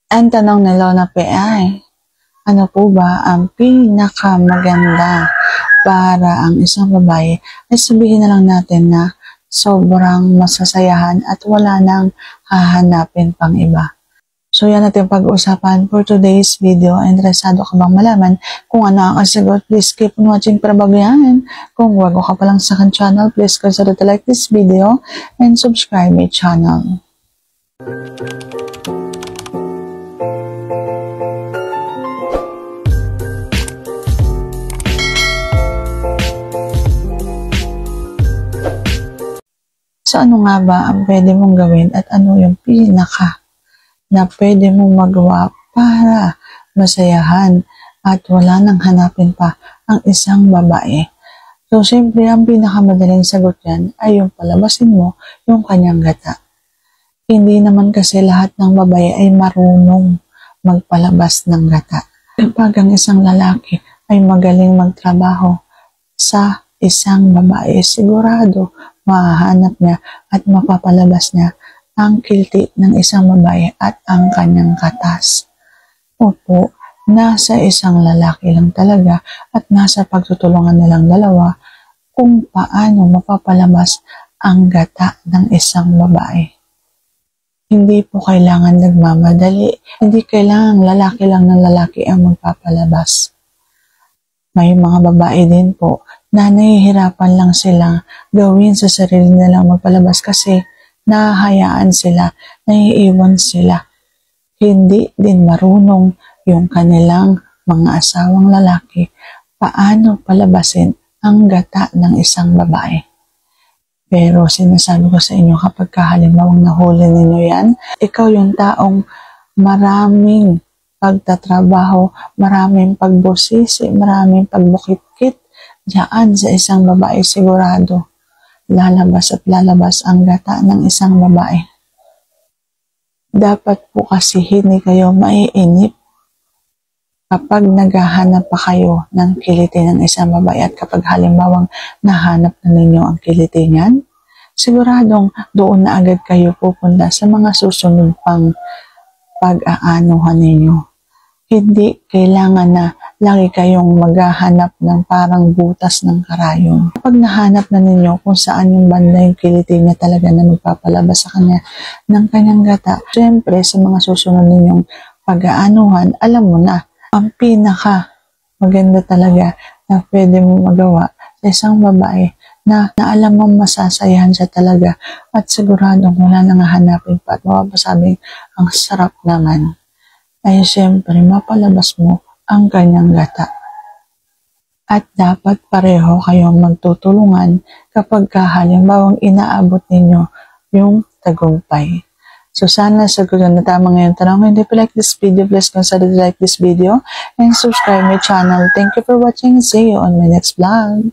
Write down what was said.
Ang tanong ni Lola P ay, ano po ba ang pinakamaganda para ang isang babae? Ay sabihin na lang natin na sobrang masasayahan at wala nang hahanapin pang iba. So yan natin pag-uusapan for today's video. Interesado ka bang malaman kung ano ang sagot? Please keep on watching para bagayan. Kung bago ka pa lang sa akin channel, please consider to like this video and subscribe my channel. So ano nga ba ang pwede mong gawin at ano yung pinaka na pwede mong magawa para masayahan at wala nang hanapin pa ang isang babae? So siyempre ang pinakamadaling sagot yan ay yung palabasin mo yung kanyang gata. Hindi naman kasi lahat ng babae ay marunong magpalabas ng gata. Kapag ang isang lalaki ay magaling magtrabaho sa isang babae, sigurado mahahanap niya at mapapalabas niya ang kiliti ng isang babae at ang kanyang katas. Opo, nasa isang lalaki lang talaga at nasa pagtutulungan nilang dalawa kung paano mapapalabas ang gata ng isang babae. Hindi po kailangan nagmamadali, hindi kailangan lalaki lang ng lalaki ang magpapalabas. May mga babae din po na nahihirapan lang sila gawin sa sarili nilang magpalabas kasi nahahayaan sila, naiiwan sila. Hindi din marunong yung kanilang mga asawang lalaki paano palabasin ang gata ng isang babae. Pero sinasabi ko sa inyo kapag halimbawang nahuli ninyo yan, ikaw yung taong maraming pagtatrabaho, maraming pagbusisi, maraming pagbukit-kit diyan sa isang babae, sigurado lalabas at lalabas ang gata ng isang babae. Dapat po kasi hindi kayo maiinip kapag naghahanap pa kayo ng kiliti ng isang babae at kapag halimbawang nahanap na ninyo ang kiliti niyan, siguradong doon na agad kayo pupunta sa mga susunod pang pag-aanuhan ninyo. Hindi kailangan na lagi kayong maghahanap ng parang butas ng karayon. Kapag nahanap na ninyo kung saan yung banda yung kiliti niya talaga na magpapalabas sa kanya ng kanyang gata, syempre sa mga susunod ninyong pag-aanuhan, alam mo na, ang pinaka maganda talaga na pwede mo magawa sa isang babae na alam mo masasayahan siya talaga at siguradong wala nang hahanapin pa at mapapasabing ang sarap naman, ay siyempre mapalabas mo ang kanyang gata. At dapat pareho kayong magtutulungan kapag halimbawang inaabot ninyo yung tagumpay. So sana sagutan na tama ngayon tanong. Hindi pa like this video, please consider to like this video and subscribe my channel. Thank you for watching. See you on my next vlog.